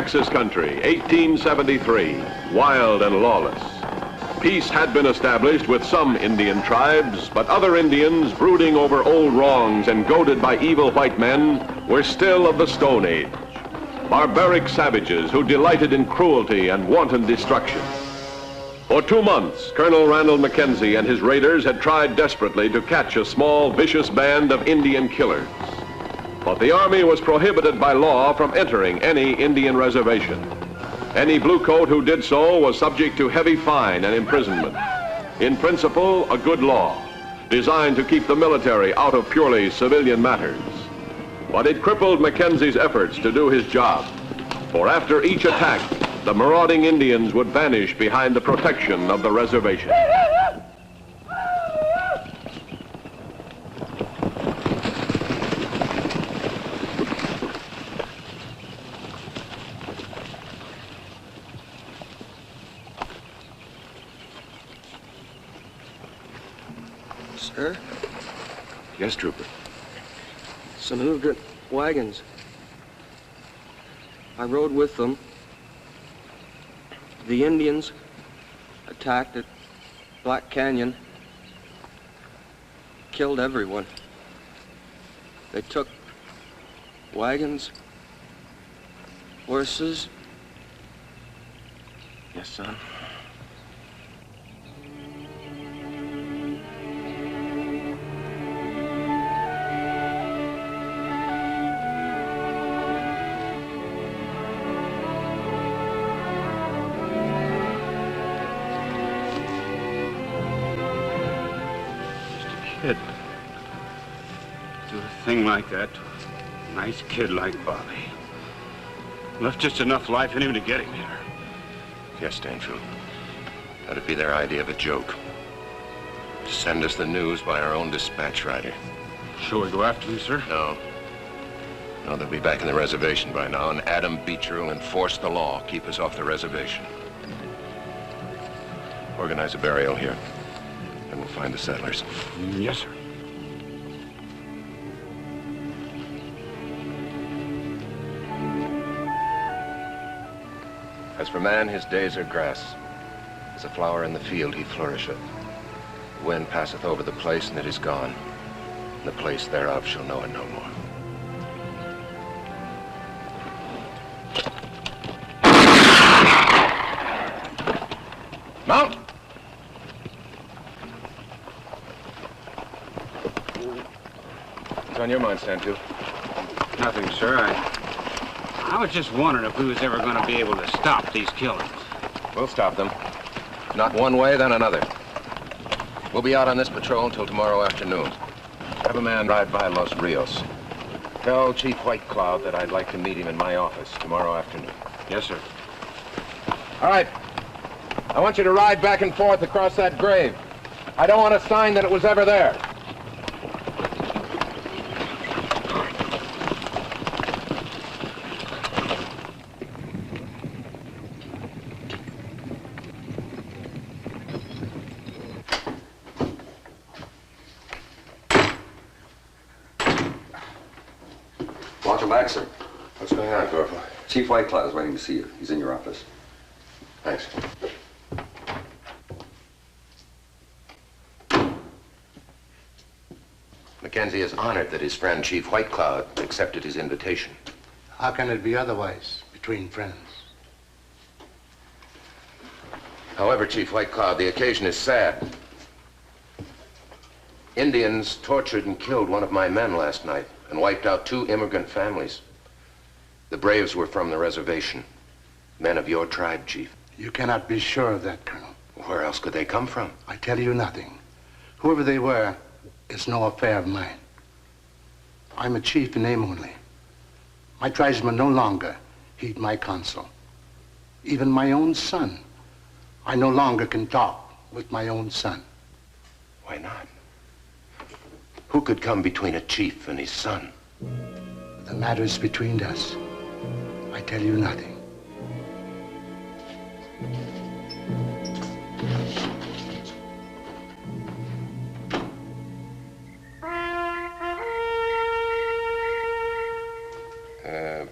Texas country, 1873, wild and lawless. Peace had been established with some Indian tribes, but other Indians, brooding over old wrongs and goaded by evil white men, were still of the Stone Age. Barbaric savages who delighted in cruelty and wanton destruction. For 2 months, Colonel Randall Mackenzie and his raiders had tried desperately to catch a small, vicious band of Indian killers. But the Army was prohibited by law from entering any Indian reservation. Any bluecoat who did so was subject to heavy fine and imprisonment. In principle, a good law, designed to keep the military out of purely civilian matters. But it crippled Mackenzie's efforts to do his job. For after each attack, the marauding Indians would vanish behind the protection of the reservation. Sir? Yes, Trooper. Some immigrant wagons. I rode with them. The Indians attacked at Black Canyon, killed everyone. They took wagons, horses. Yes, son. Kid. Do a thing like that to a nice kid like Bobby. Left just enough life in him to get him here. Yes, Danfield. That'd be their idea of a joke. Send us the news by our own dispatch rider. Shall we go after them, sir? No. No, they'll be back in the reservation by now, and Adam Beecher will enforce the law, keep us off the reservation. Organize a burial here. And we'll find the settlers. Yes, sir. As for man, his days are grass. As a flower in the field, he flourisheth. The wind passeth over the place, and it is gone. And the place thereof shall know it no more. Mount! What's on your mind, Stantu? Nothing, sir. I was just wondering if we was ever going to be able to stop these killings. We'll stop them. If not one way, then another. We'll be out on this patrol until tomorrow afternoon. Have a man ride by Los Rios. Tell Chief White Cloud that I'd like to meet him in my office tomorrow afternoon. Yes, sir. All right. I want you to ride back and forth across that grave. I don't want a sign that it was ever there. Welcome back, sir. What's going on, Corporal? Chief Whitecloud is waiting to see you. He's in your office. Thanks. Mackenzie is honored that his friend, Chief Whitecloud, accepted his invitation. How can it be otherwise between friends? However, Chief Whitecloud, the occasion is sad. Indians tortured and killed one of my men last night and wiped out 2 immigrant families. The braves were from the reservation. Men of your tribe, Chief. You cannot be sure of that, Colonel. Where else could they come from? I tell you nothing. Whoever they were, it's no affair of mine. I'm a chief in name only. My tribesmen no longer heed my counsel. Even my own son. I no longer can talk with my own son. Why not? Who could come between a chief and his son? The matter is between us. I tell you nothing.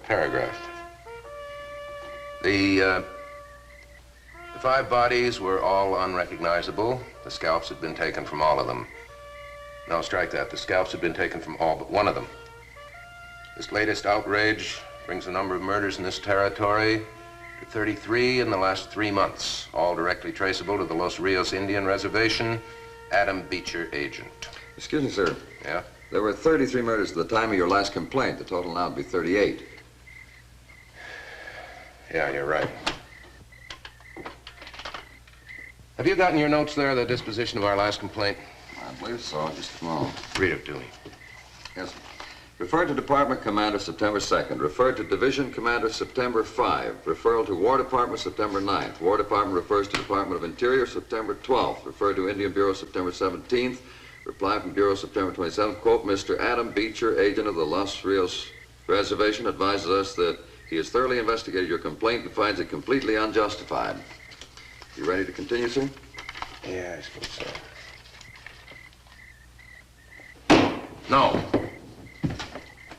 Paragraph. The 5 bodies were all unrecognizable. The scalps had been taken from all of them. No, strike that. The scalps had been taken from all but one of them. This latest outrage brings the number of murders in this territory to 33 in the last 3 months, all directly traceable to the Los Rios Indian Reservation, Adam Beecher, agent. Excuse me, sir. Yeah? There were 33 murders at the time of your last complaint. The total now would be 38. Yeah, you're right. Have you gotten your notes there, the disposition of our last complaint? I believe so. Just a moment. Read it to me. Yes, sir. Referred to Department Commander September 2nd. Referred to Division Commander September 5. Referral to War Department September 9th. War Department refers to Department of Interior September 12th. Referred to Indian Bureau September 17th. Reply from Bureau September 27th. Quote, Mr. Adam Beecher, agent of the Los Rios Reservation, advises us that he has thoroughly investigated your complaint and finds it completely unjustified. You ready to continue, sir? Yeah, I suppose so. No.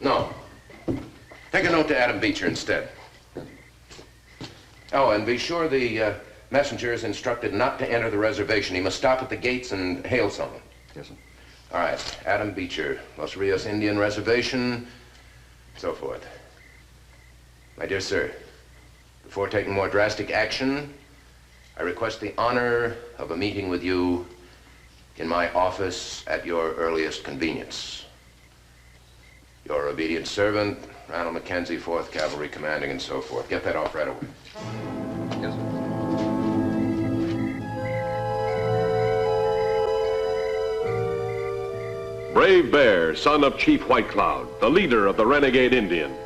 No. Take a note to Adam Beecher instead. Oh, and be sure the messenger is instructed not to enter the reservation. He must stop at the gates and hail someone. Yes, sir. All right, Adam Beecher, Los Rios Indian Reservation, so forth. My dear sir, before taking more drastic action, I request the honor of a meeting with you in my office at your earliest convenience. Your obedient servant, Ronald Mackenzie, 4th Cavalry Commanding, and so forth. Get that off right away. Yes, sir. Brave Bear, son of Chief White Cloud, the leader of the renegade Indians.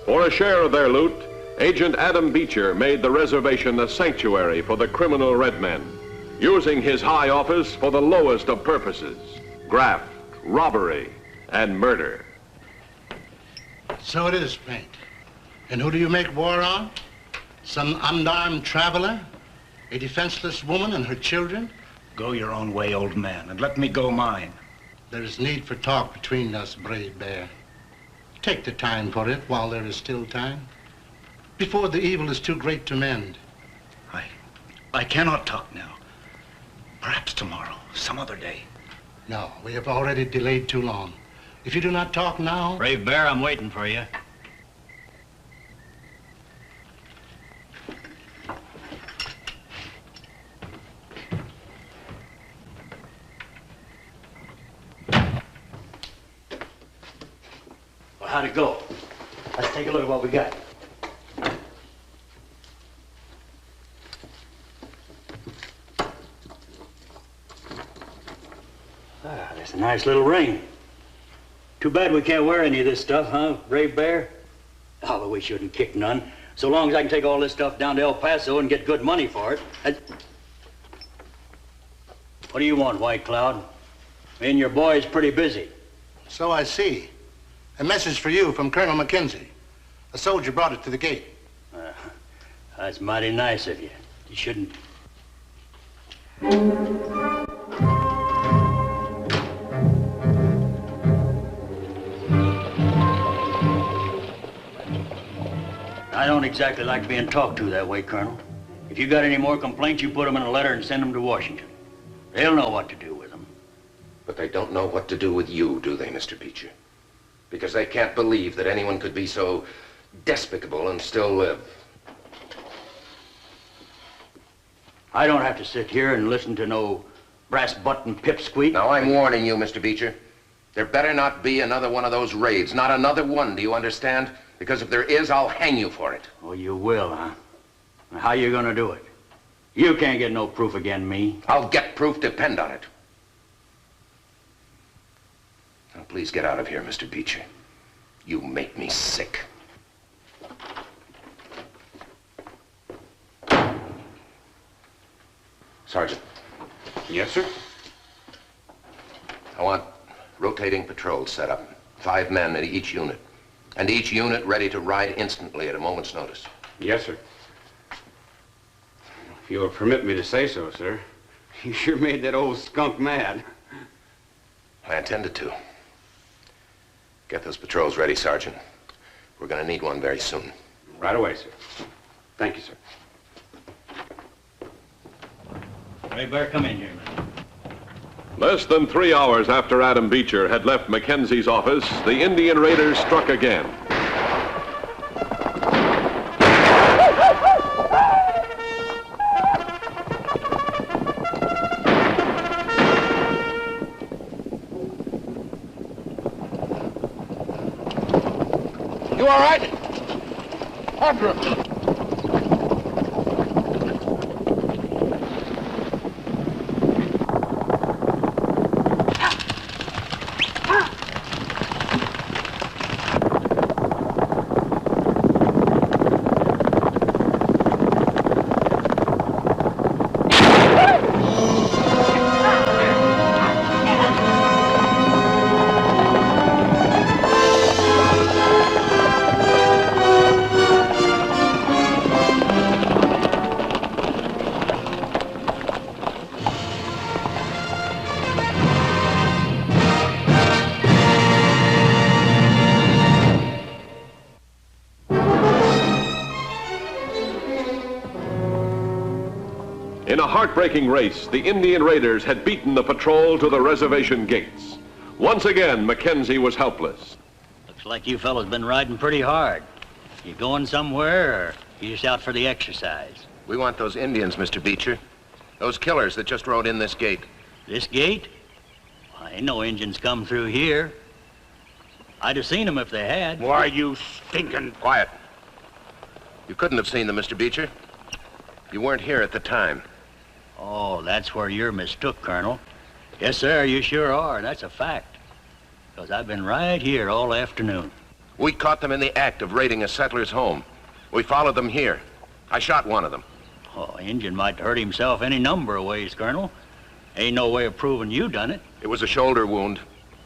For a share of their loot, Agent Adam Beecher made the reservation a sanctuary for the criminal red men, using his high office for the lowest of purposes: graft, robbery, and murder. So it is, Paint. And who do you make war on? Some unarmed traveler? A defenseless woman and her children? Go your own way, old man, and let me go mine. There is need for talk between us, Brave Bear. Take the time for it while there is still time, before the evil is too great to mend. I cannot talk now. Perhaps tomorrow, some other day. No, we have already delayed too long. If you do not talk now... Brave Bear, I'm waiting for you. Well, how'd it go? Let's take a look at what we got. Ah, that's a nice little ring. Too bad we can't wear any of this stuff, huh, Brave Bear? Although we shouldn't kick none. So long as I can take all this stuff down to El Paso and get good money for it. What do you want, White Cloud? Me and your boy's pretty busy. So I see. A message for you from Colonel Mackenzie. A soldier brought it to the gate. That's mighty nice of you. You shouldn't... I don't exactly like being talked to that way, Colonel. If you got any more complaints, you put them in a letter and send them to Washington. They'll know what to do with them. But they don't know what to do with you, do they, Mr. Beecher? Because they can't believe that anyone could be so despicable and still live. I don't have to sit here and listen to no brass button pipsqueak. Now, I'm warning you, Mr. Beecher. There better not be another one of those raids. Not another one, do you understand? Because if there is, I'll hang you for it. Oh, you will, huh? How you gonna do it? You can't get no proof against me. I'll get proof, depend on it. Now, please get out of here, Mr. Beecher. You make me sick. Sergeant. Yes, sir? I want rotating patrols set up. 5 men at each unit. And each unit ready to ride instantly at a moment's notice. Yes, sir. If you'll permit me to say so, sir. You sure made that old skunk mad. I intended to. Get those patrols ready, Sergeant. We're gonna need one very soon. Right away, sir. Thank you, sir. Ray Bear, come in here, man. Less than 3 hours after Adam Beecher had left Mackenzie's office, the Indian raiders struck again. You all right? After him. In a heartbreaking race, the Indian raiders had beaten the patrol to the reservation gates. Once again, Mackenzie was helpless. Looks like you fellas been riding pretty hard. You going somewhere, or you just out for the exercise? We want those Indians, Mr. Beecher. Those killers that just rode in this gate. This gate? Well, ain't no Injuns come through here. I'd have seen them if they had. Why, you stinking... Quiet. You couldn't have seen them, Mr. Beecher. You weren't here at the time. Oh, that's where you're mistook, Colonel. Yes, sir, you sure are. That's a fact. Because I've been right here all afternoon. We caught them in the act of raiding a settler's home. We followed them here. I shot one of them. Oh, Injun might hurt himself any number of ways, Colonel. Ain't no way of proving you done it. It was a shoulder wound.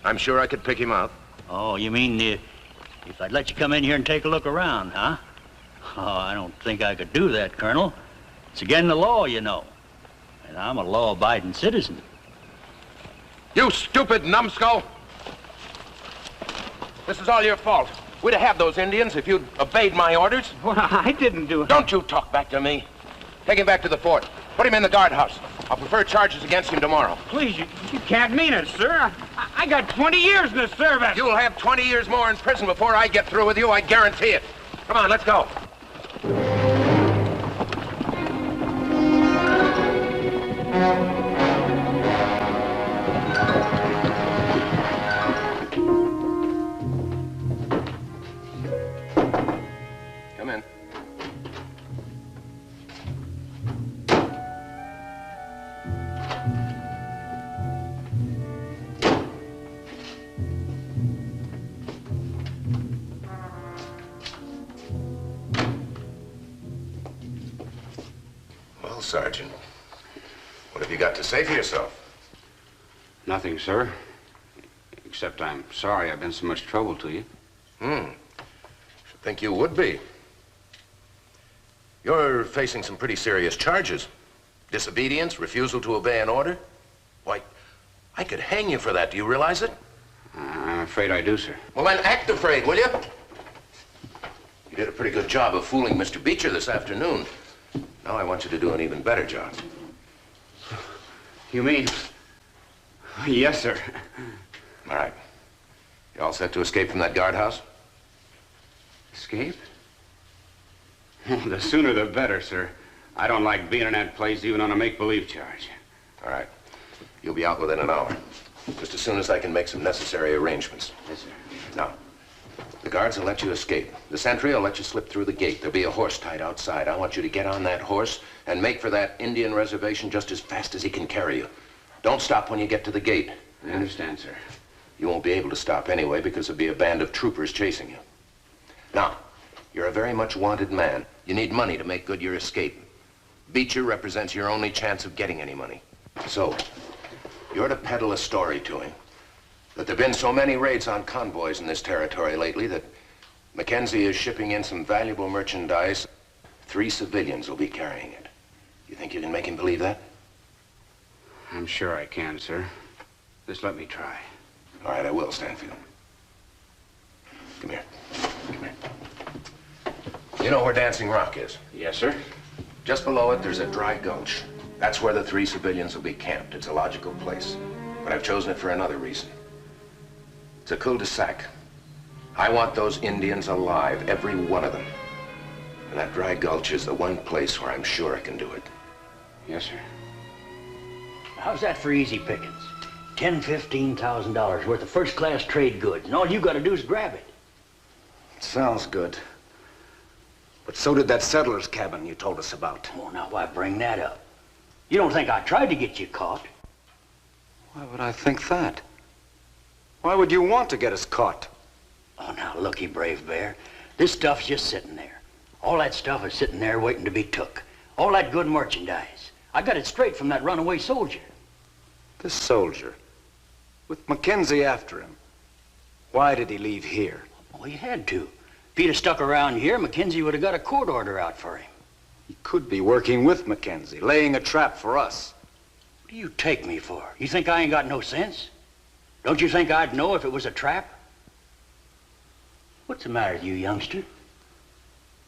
I'm sure I could pick him out. Oh, you mean if I'd let you come in here and take a look around, huh? Oh, I don't think I could do that, Colonel. It's against the law, you know. And I'm a law-abiding citizen. You stupid numbskull! This is all your fault. We'd have had those Indians if you'd obeyed my orders. Well, I didn't do it. Don't you talk back to me. Take him back to the fort. Put him in the guardhouse. I'll prefer charges against him tomorrow. Please, you can't mean it, sir. I got 20 years in the service. You'll have 20 years more in prison before I get through with you, I guarantee it. Come on, let's go. Come in. Well, Sergeant, what have you got to say for yourself? Nothing, sir. Except I'm sorry I've been so much trouble to you. Should think you would be. You're facing some pretty serious charges. Disobedience, refusal to obey an order. Why, I could hang you for that. Do you realize it? I'm afraid I do, sir. Well, then act afraid, will you? You did a pretty good job of fooling Mr. Beecher this afternoon. Now I want you to do an even better job. You mean? Yes, sir. All right. You all set to escape from that guardhouse? Escape? The sooner the better, sir. I don't like being in that place even on a make-believe charge. All right. You'll be out within an hour. Just as soon as I can make some necessary arrangements. Yes, sir. Now, the guards will let you escape. The sentry will let you slip through the gate. There'll be a horse tied outside. I want you to get on that horse and make for that Indian reservation just as fast as he can carry you. Don't stop when you get to the gate. I understand, sir. You won't be able to stop anyway because there'll be a band of troopers chasing you. Now, you're a very much wanted man. You need money to make good your escape. Beecher represents your only chance of getting any money. So, you're to peddle a story to him. That there've been so many raids on convoys in this territory lately that Mackenzie is shipping in some valuable merchandise. 3 civilians will be carrying it. You think you can make him believe that? I'm sure I can, sir. Just let me try. All right, I will, Stanfield. Come here. Come here. You know where Dancing Rock is? Yes, sir. Just below it, there's a dry gulch. That's where the 3 civilians will be camped. It's a logical place. But I've chosen it for another reason. It's a cul-de-sac. I want those Indians alive, every one of them. And that dry gulch is the one place where I'm sure I can do it. Yes, sir. How's that for easy pickings? $10,000–$15,000 worth of first-class trade goods, and all you gotta do is grab it. Sounds good. But so did that settler's cabin you told us about. Oh, now why bring that up? You don't think I tried to get you caught? Why would I think that? Why would you want to get us caught? Oh, now looky, Brave Bear. This stuff's just sitting there. All that stuff is sitting there waiting to be took. All that good merchandise. I got it straight from that runaway soldier. This soldier, with Mackenzie after him, why did he leave here? Well, he had to. If he'd have stuck around here, Mackenzie would have got a court order out for him. He could be working with Mackenzie, laying a trap for us. What do you take me for? You think I ain't got no sense? Don't you think I'd know if it was a trap? What's the matter with you, youngster?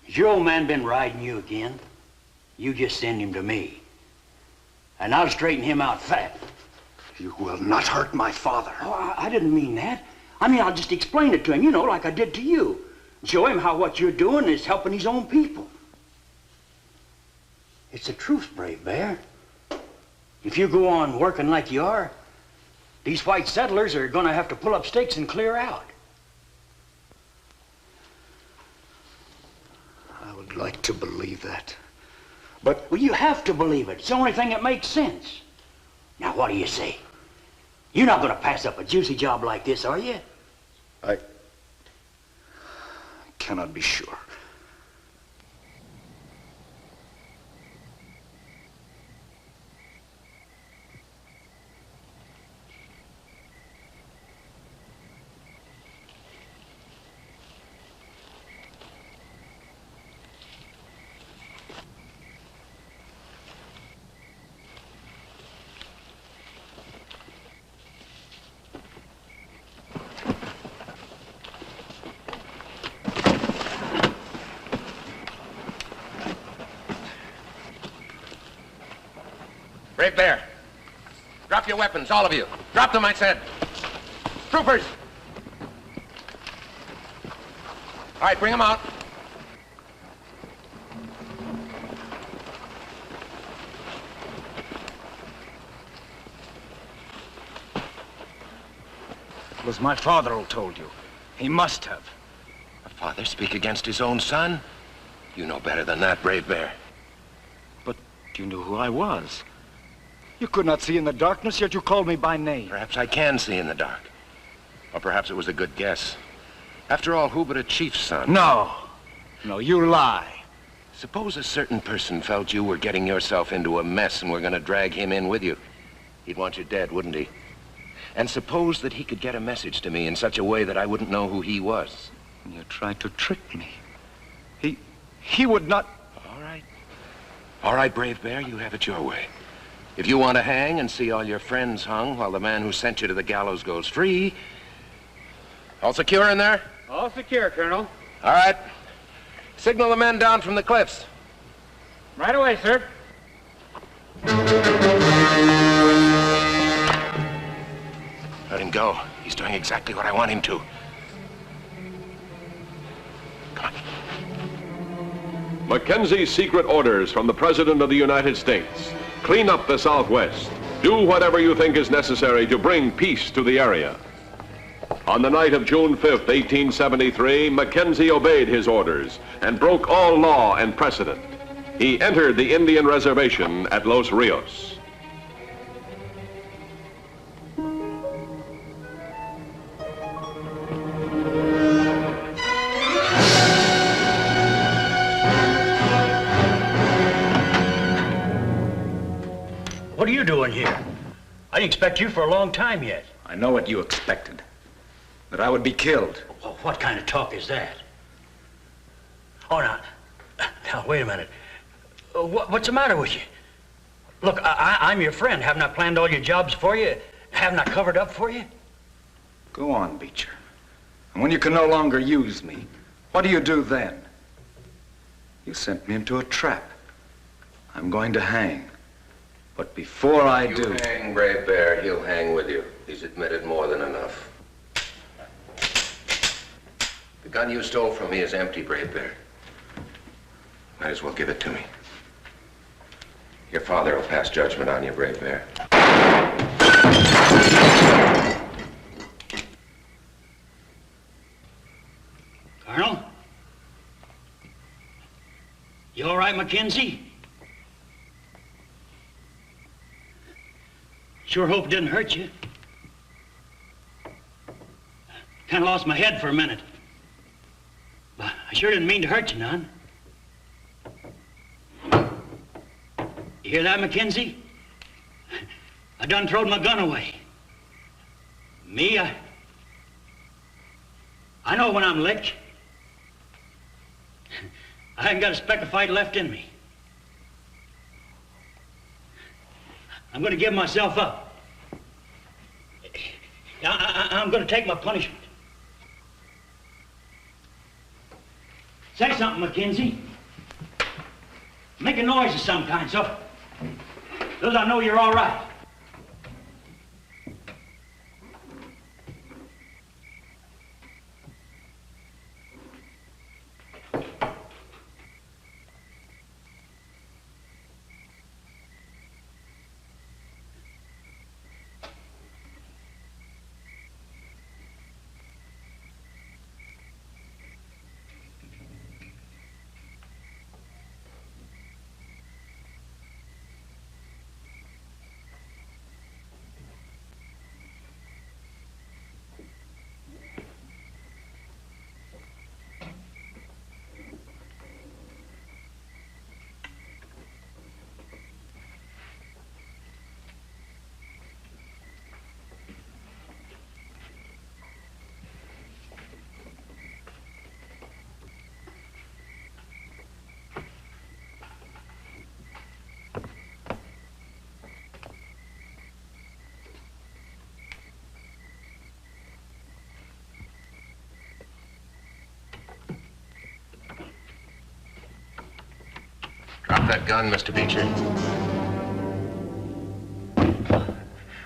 Has your old man been riding you again? You just send him to me, and I'll straighten him out fat. You will not hurt my father. Oh, I didn't mean that. I mean, I'll just explain it to him, you know, like I did to you. Show him how what you're doing is helping his own people. It's the truth, Brave Bear. If you go on working like you are, these white settlers are gonna have to pull up stakes and clear out. I would like to believe that. But, well, you have to believe it. It's the only thing that makes sense. Now, what do you say? You're not gonna pass up a juicy job like this, are you? I cannot be sure. Brave Bear, drop your weapons, all of you. Drop them, I said. Troopers! All right, bring them out. It was my father who told you. He must have. A father speak against his own son? You know better than that, Brave Bear. But you knew who I was. You could not see in the darkness, yet you called me by name. Perhaps I can see in the dark. Or perhaps it was a good guess. After all, who but a chief's son? No. No, you lie. Suppose a certain person felt you were getting yourself into a mess and were going to drag him in with you. He'd want you dead, wouldn't he? And suppose that he could get a message to me in such a way that I wouldn't know who he was. You tried to trick me. He would not... All right. All right, Brave Bear, you have it your way. If you want to hang and see all your friends hung while the man who sent you to the gallows goes free... All secure in there? All secure, Colonel. All right. Signal the men down from the cliffs. Right away, sir. Let him go. He's doing exactly what I want him to. Come on. Mackenzie's secret orders from the President of the United States. Clean up the Southwest. Do whatever you think is necessary to bring peace to the area. On the night of June 5th, 1873, Mackenzie obeyed his orders and broke all law and precedent. He entered the Indian reservation at Los Rios. What are you doing here? I didn't expect you for a long time yet. I know what you expected. That I would be killed. Well, what kind of talk is that? Oh, now, wait a minute. What's the matter with you? Look, I'm your friend. Haven't I planned all your jobs for you? Haven't I covered up for you? Go on, Beecher. And when you can no longer use me, what do you do then? You sent me into a trap. I'm going to hang. But before I do... You hang, Brave Bear, he'll hang with you. He's admitted more than enough. The gun you stole from me is empty, Brave Bear. Might as well give it to me. Your father will pass judgment on you, Brave Bear. Colonel? You all right, Mackenzie? Sure hope it didn't hurt you. Kind of lost my head for a minute. But I sure didn't mean to hurt you none. You hear that, Mackenzie? I done throwed my gun away. Me, I know when I'm licked. I haven't got a speck of fight left in me. I'm going to give myself up. I'm going to take my punishment. Say something, Mackenzie. Make a noise of some kind, so I know you're all right. Drop that gun, Mr. Beecher.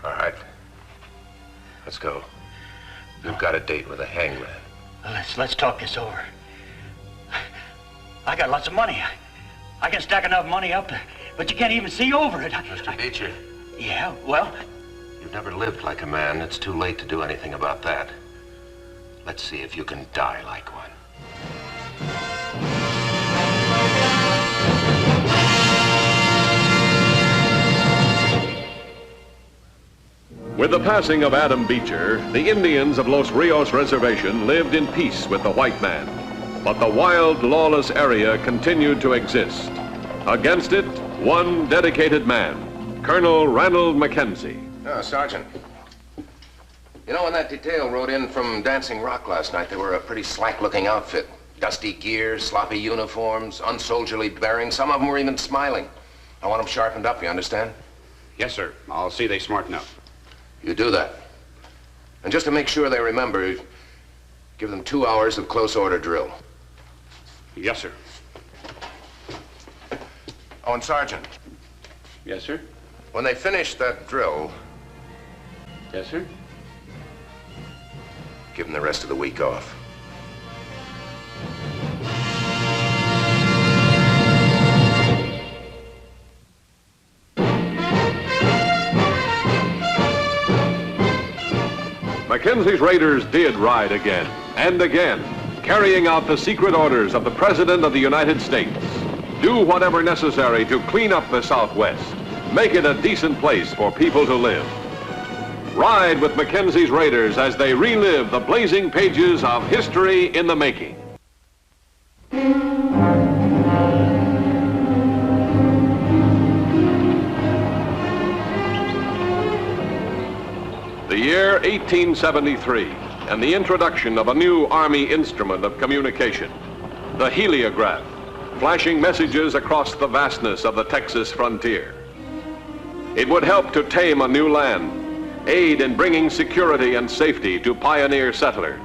All right. Let's go. You've got a date with a hangman. Let's talk this over. I got lots of money. I can stack enough money up, but you can't even see over it. Mr. Beecher. Yeah, well? You've never lived like a man. It's too late to do anything about that. Let's see if you can die like one. With the passing of Adam Beecher, the Indians of Los Rios Reservation lived in peace with the white man. But the wild, lawless area continued to exist. Against it, one dedicated man, Colonel Ranald Mackenzie. Oh, Sergeant. You know, when that detail rode in from Dancing Rock last night, they were a pretty slack-looking outfit. Dusty gear, sloppy uniforms, unsoldierly bearing. Some of them were even smiling. I want them sharpened up, you understand? Yes, sir. I'll see they smarten up. You do that. And just to make sure they remember, give them 2 hours of close order drill. Yes, sir. Oh, and Sergeant. Yes, sir. When they finish that drill, Yes, sir. give them the rest of the week off. Mackenzie's raiders did ride again and again, carrying out the secret orders of the President of the United States. Do whatever necessary to clean up the Southwest, make it a decent place for people to live. Ride with Mackenzie's raiders as they relive the blazing pages of history in the making. The year 1873, and the introduction of a new Army instrument of communication, the heliograph, flashing messages across the vastness of the Texas frontier. It would help to tame a new land, aid in bringing security and safety to pioneer settlers,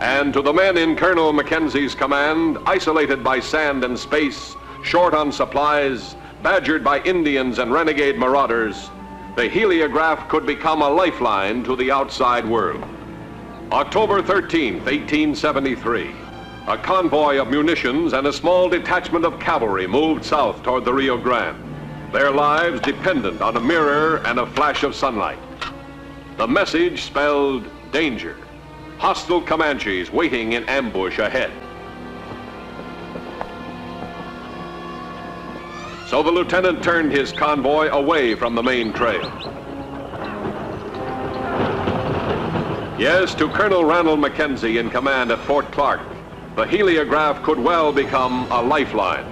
And to the men in Colonel Mackenzie's command, isolated by sand and space, short on supplies, badgered by Indians and renegade marauders, the heliograph could become a lifeline to the outside world. October 13th, 1873, a convoy of munitions and a small detachment of cavalry moved south toward the Rio Grande, their lives dependent on a mirror and a flash of sunlight. The message spelled danger. Hostile Comanches waiting in ambush ahead. So the lieutenant turned his convoy away from the main trail. Yes, to Colonel Ranald Mackenzie in command at Fort Clark, the heliograph could well become a lifeline.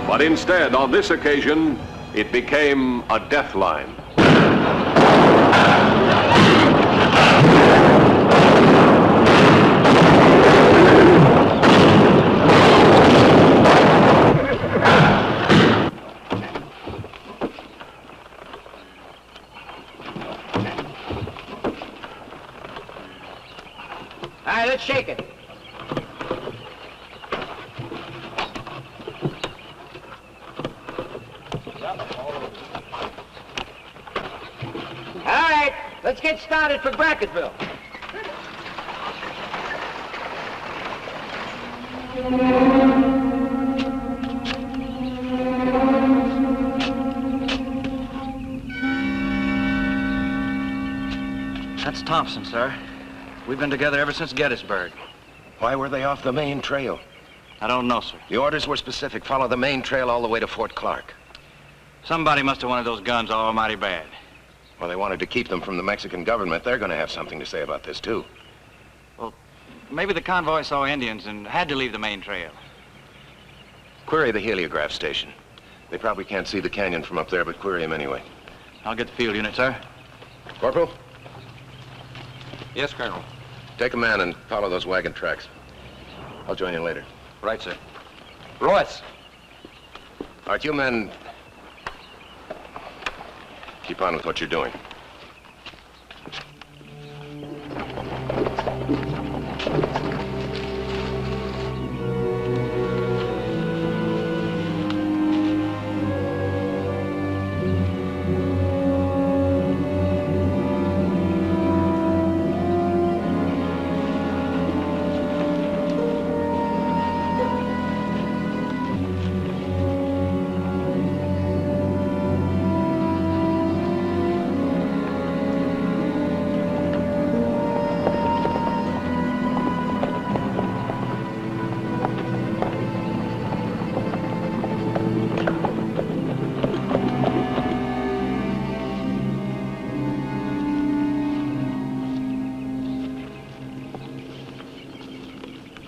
But instead, on this occasion, it became a death line. All right, let's shake it. All right, let's get started for Brackettville. That's Thompson, sir. We've been together ever since Gettysburg. Why were they off the main trail? I don't know, sir. The orders were specific. Follow the main trail all the way to Fort Clark. Somebody must have wanted those guns almighty bad. Well, they wanted to keep them from the Mexican government. They're going to have something to say about this, too. Well, maybe the convoy saw Indians and had to leave the main trail. Query the heliograph station. They probably can't see the canyon from up there, but query them anyway. I'll get the field unit, sir. Corporal, Yes, Colonel. take a man and follow those wagon tracks. I'll join you later. Right, sir. Royce. All right, you men, keep on with what you're doing.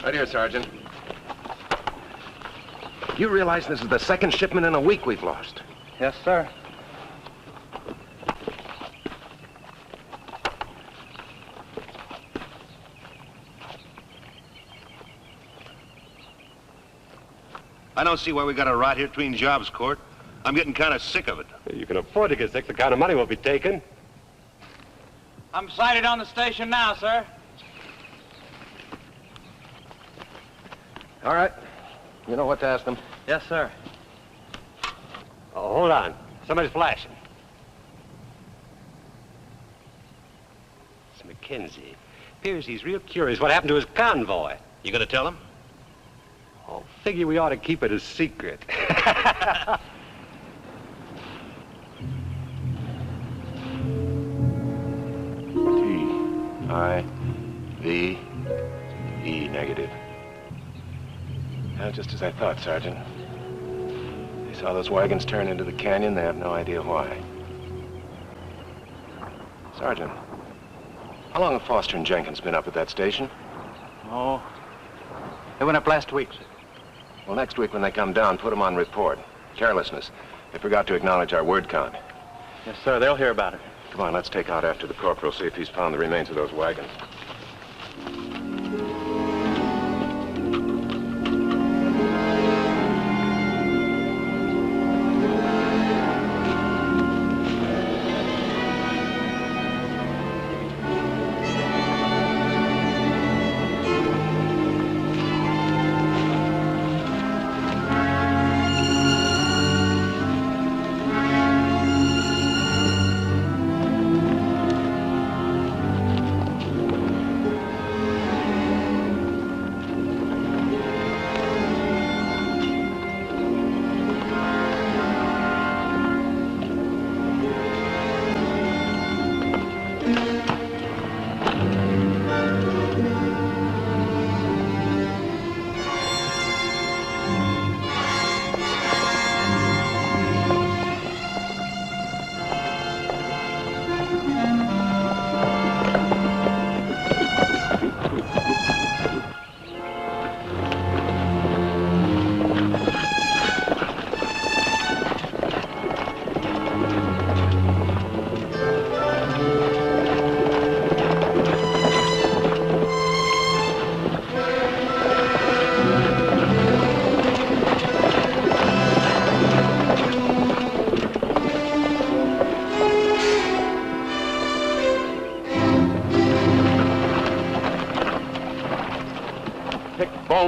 Right here, Sergeant. You realize this is the second shipment in a week we've lost? Yes, sir. I don't see why we got to rot here between jobs, Court. I'm getting kind of sick of it. You can afford to get sick. The kind of money we'll be taking. I'm sighted on the station now, sir. All right. You know what to ask them? Yes, sir. Oh, hold on. Somebody's flashing. It's Mackenzie. Appears he's real curious what happened to his convoy. You gonna tell him? Oh, figure we ought to keep it a secret. T-I-V-E negative. Just as I thought, Sergeant. They saw those wagons turn into the canyon. They have no idea why. Sergeant, how long have Foster and Jenkins been up at that station? Oh, they went up last week, sir. Well, next week when they come down, put them on report. Carelessness. They forgot to acknowledge our word count. Yes, sir. They'll hear about it. Come on, let's take out after the corporal, see if he's found the remains of those wagons.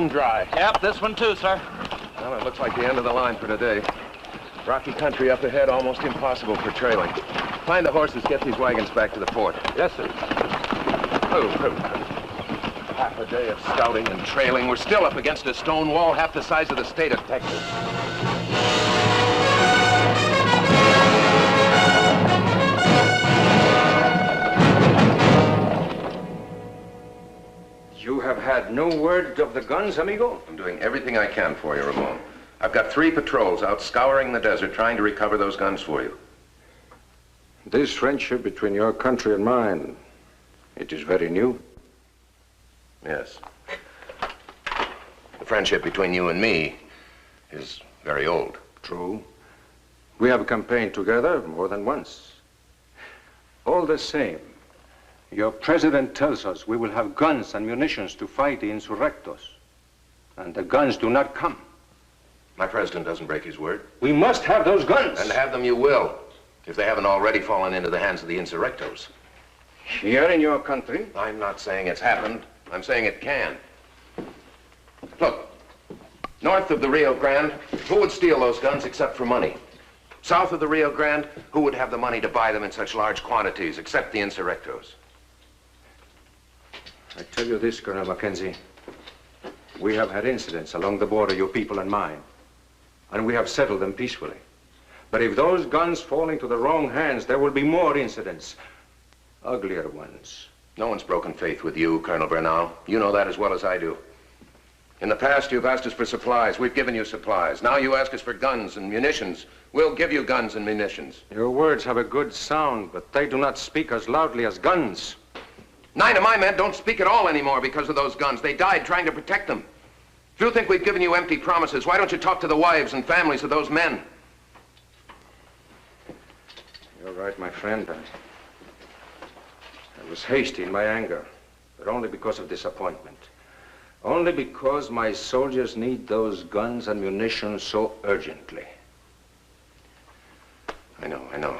bone dry. Yep, this one too, sir. Well, it looks like the end of the line for today. Rocky country up ahead, almost impossible for trailing. Find the horses, get these wagons back to the fort. Yes, sir. Half a day of scouting and trailing. We're still up against a stone wall half the size of the state of Texas. You have had no word of the guns, amigo? I'm doing everything I can for you, Ramon. I've got 3 patrols out scouring the desert trying to recover those guns for you. This friendship between your country and mine, it is very new. Yes. The friendship between you and me is very old. True. We have campaigned together more than once. All the same, your president tells us we will have guns and munitions to fight the insurrectos. And the guns do not come. My president doesn't break his word. We must have those guns. And have them you will, if they haven't already fallen into the hands of the insurrectos. Here in your country? I'm not saying it's happened. I'm saying it can. Look, north of the Rio Grande, who would steal those guns except for money? South of the Rio Grande, who would have the money to buy them in such large quantities except the insurrectos? I tell you this, Colonel Mackenzie. We have had incidents along the border, your people and mine, and we have settled them peacefully. But if those guns fall into the wrong hands, there will be more incidents, uglier ones. No one's broken faith with you, Colonel Bernal. You know that as well as I do. In the past, you've asked us for supplies. We've given you supplies. Now you ask us for guns and munitions. We'll give you guns and munitions. Your words have a good sound, but they do not speak as loudly as guns. 9 of my men don't speak at all anymore because of those guns. They died trying to protect them. If you think we've given you empty promises, why don't you talk to the wives and families of those men? You're right, my friend. I was hasty in my anger, but only because of disappointment. Only because my soldiers need those guns and munitions so urgently. I know.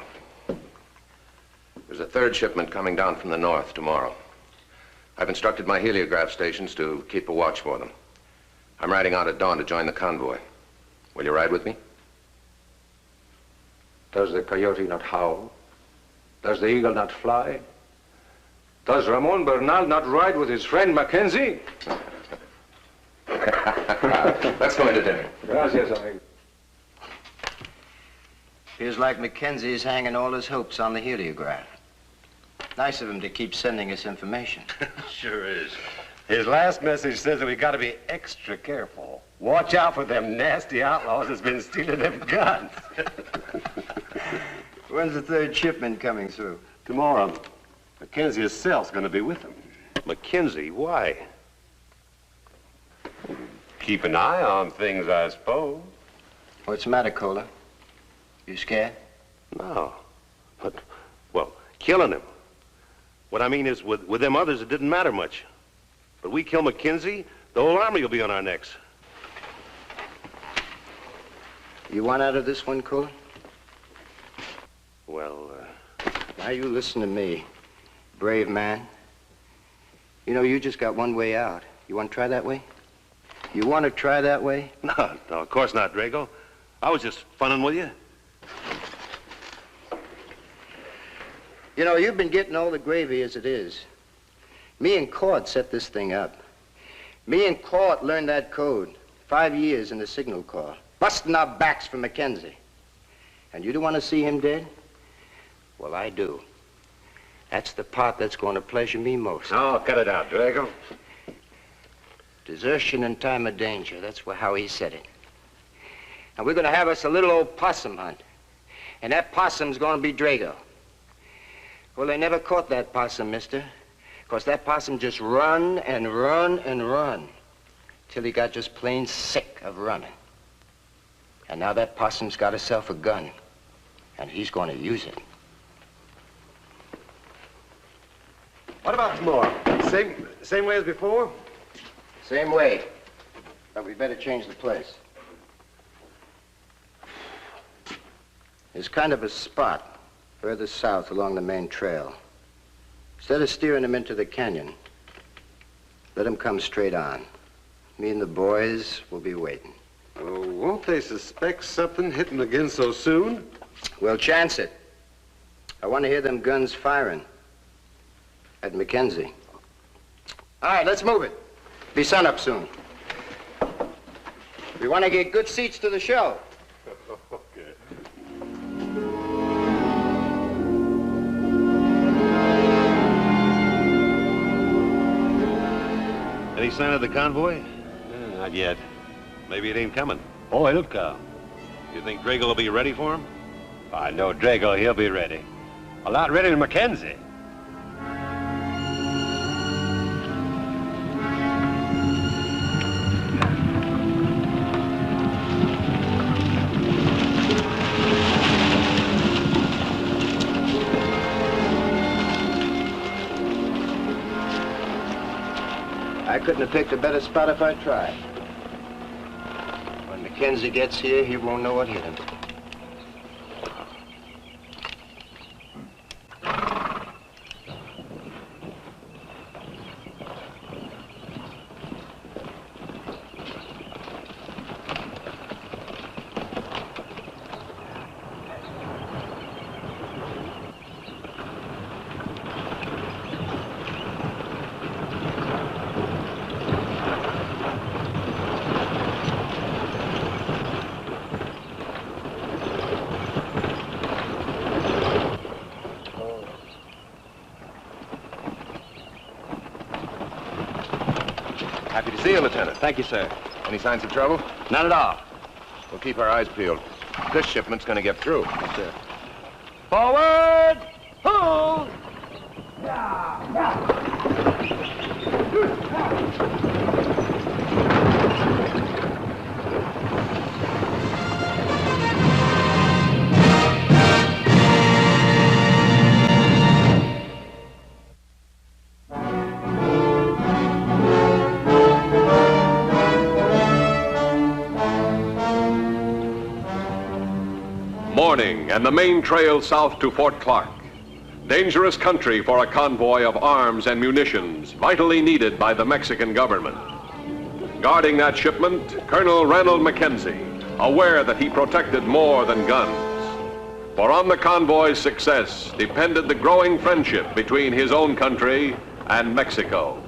There's a 3rd shipment coming down from the north tomorrow. I've instructed my heliograph stations to keep a watch for them. I'm riding out at dawn to join the convoy. Will you ride with me? Does the coyote not howl? Does the eagle not fly? Does Ramon Bernal not ride with his friend Mackenzie? Let's go into dinner. Gracias, amigo. Feels like Mackenzie's hanging all his hopes on the heliograph. Nice of him to keep sending us information. Sure is. His last message says that we got to be extra careful. Watch out for them nasty outlaws that's been stealing them guns. When's the 3rd shipment coming through? Tomorrow. Mackenzie himself's going to be with them. Mackenzie, why? Keep an eye on things, I suppose. What's the matter, Cola? You scared? No. But, well, killing him. What I mean is, with them others, it didn't matter much. But we kill Mackenzie, the whole army will be on our necks. You want out of this one, Cola? Well, Now you listen to me, brave man. You know, you just got one way out. You want to try that way? You want to try that way? no, of course not, Drago. I was just funning with you. You know, you've been getting all the gravy as it is. Me and Court set this thing up. Me and Court learned that code. 5 years in the Signal Corps, busting our backs for Mackenzie. And you don't want to see him dead? Well, I do. That's the part that's going to pleasure me most. Oh, cut it out, Drago. Desertion in time of danger. That's how he said it. And we're going to have us a little old possum hunt. And that possum's going to be Drago. Well, they never caught that possum, mister. Because that possum just run and run and run till he got just plain sick of running. And now that possum's got himself a gun. And he's going to use it. What about tomorrow? Same way as before? Same way. But we better change the place. There's kind of a spot further south along the main trail. Instead of steering them into the canyon, let them come straight on. Me and the boys will be waiting. Oh, won't they suspect something hitting again so soon? We'll chance it. I want to hear them guns firing at Mackenzie. All right, let's move it. Be sunup soon. We want to get good seats to the show. Okay. Any sign of the convoy? Not yet. Maybe it ain't coming. Oh, it'll come. You think Drago will be ready for him? I know Drago, he'll be ready. A lot ready than Mackenzie. I couldn't have picked a better spot if I tried. When Mackenzie gets here, he won't know what hit him. Happy to see you, Lieutenant. Thank you, sir. Any signs of trouble? Not at all. We'll keep our eyes peeled. This shipment's gonna get through. Yes, sir. Forward! Hold! Morning, and the main trail south to Fort Clark. Dangerous country for a convoy of arms and munitions vitally needed by the Mexican government. Guarding that shipment, Colonel Ranald Mackenzie, aware that he protected more than guns. For on the convoy's success depended the growing friendship between his own country and Mexico.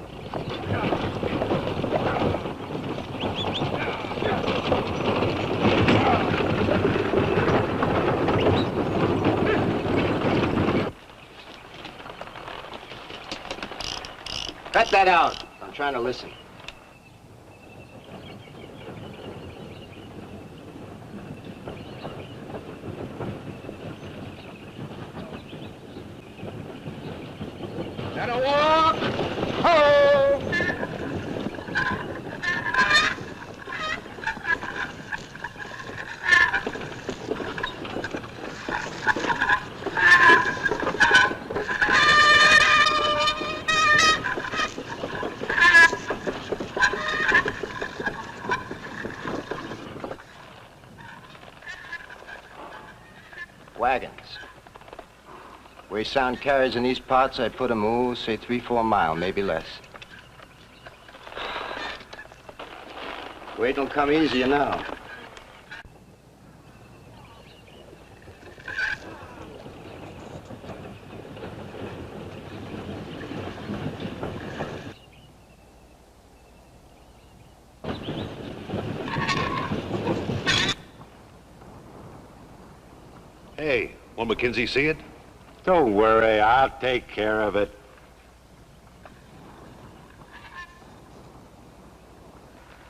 Cut that out. I'm trying to listen. Gotta walk! Ho! Wagons. Way sound carries in these parts, I put 'em, say 3-4 mile, maybe less. Wait till come easier now. Hey, will Mackenzie see it? Don't worry, I'll take care of it.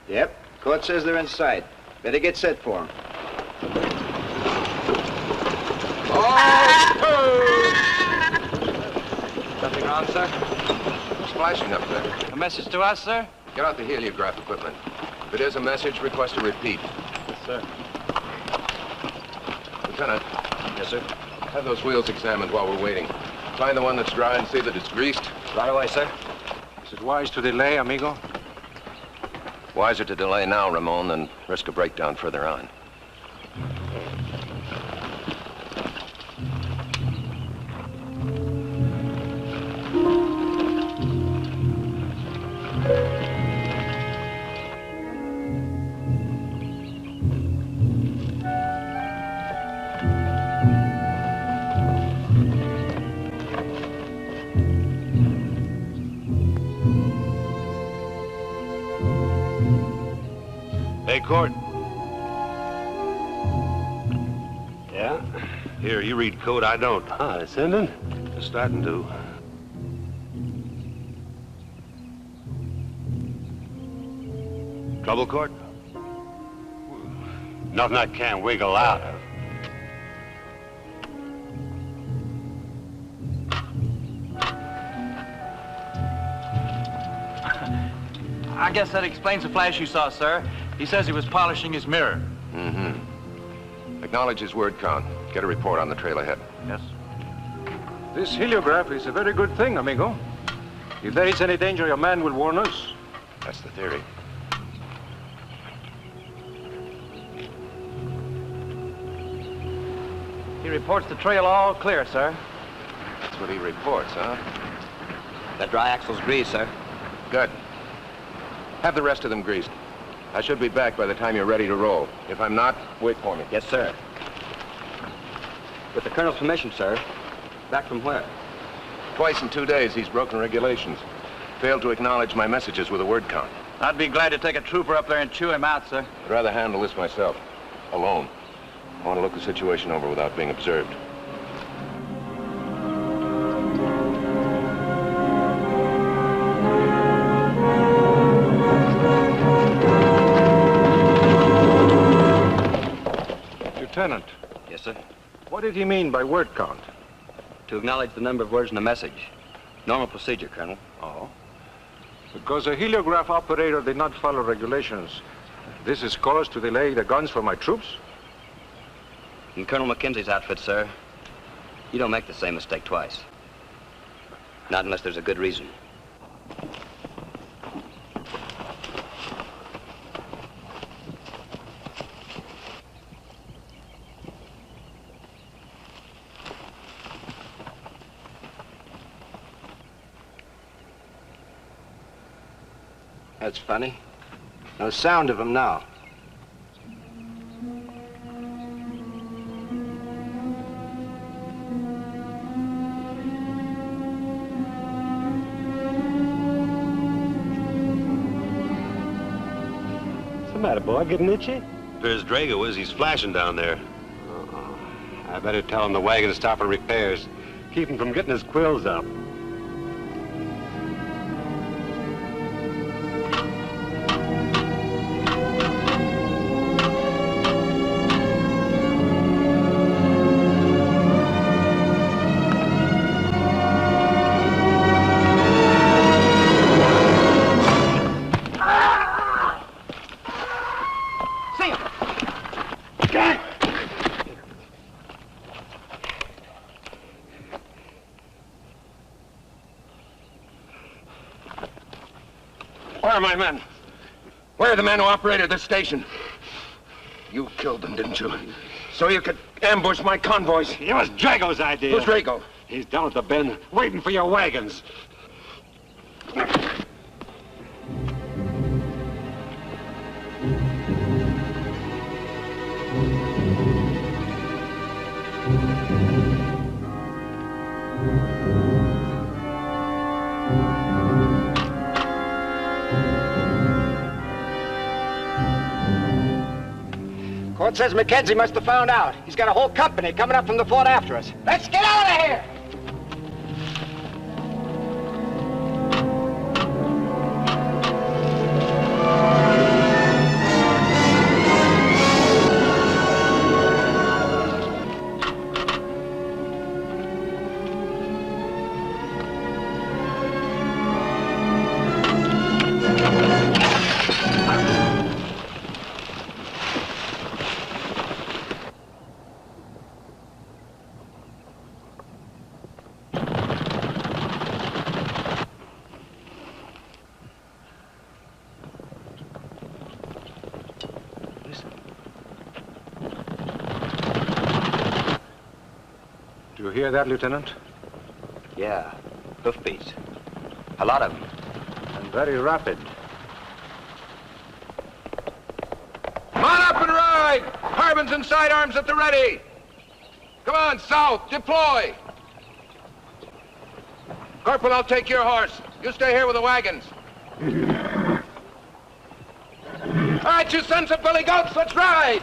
Yep, court says they're in sight. Better get set for 'em. Something wrong, sir? What's flashing up there? A message to us, sir? Get out the heliograph equipment. If it is a message, request a repeat. Yes, sir. Lieutenant, Yes, sir. have those wheels examined while we're waiting. Find the one that's dry and see that it's greased. Right away, sir. Is it wise to delay, amigo? Wiser to delay now, Ramon, than risk a breakdown further on. Court. Yeah? Here, you read code, I don't. Huh, sending? Just starting to. Trouble, Court? Nothing I can't wiggle out of. I guess that explains the flash you saw, sir. He says he was polishing his mirror. Mm-hmm. Acknowledge his word count. Get a report on the trail ahead. Yes. This heliograph is a very good thing, amigo. If there is any danger, your man will warn us. That's the theory. He reports the trail all clear, sir. That's what he reports, huh? That dry axle's greased, sir. Good. Have the rest of them greased. I should be back by the time you're ready to roll. If I'm not, wait for me. Yes, sir. With the colonel's permission, sir. Back from where? Twice in 2 days, he's broken regulations. Failed to acknowledge my messages with a word count. I'd be glad to take a trooper up there and chew him out, sir. I'd rather handle this myself. Alone. I want to look the situation over without being observed. Lieutenant. Yes, sir. What did he mean by word count? To acknowledge the number of words in the message. Normal procedure, Colonel. Oh. Because a heliograph operator did not follow regulations. This is cause to delay the guns for my troops? In Colonel Mackenzie's outfit, sir, you don't make the same mistake twice. Not unless there's a good reason. That's funny. No sound of him now. What's the matter, boy? Getting itchy? There's Drago is. He's flashing down there. I better tell him the wagon to stop for repairs. Keep him from getting his quills up. Where are my men? Where are the men who operated this station? You killed them, didn't you? So you could ambush my convoys. It was Drago's idea. Who's Drago? He's down at the bend, waiting for your wagons. Court says Mackenzie must have found out. He's got a whole company coming up from the fort after us. Let's get out of here! Do you hear that, Lieutenant? Yeah, hoofbeats. A lot of them. And very rapid. Come on up and ride! Carbines and sidearms at the ready! Come on, south, deploy! Corporal, I'll take your horse. You stay here with the wagons. All right, you sons of Billy Goats, let's ride!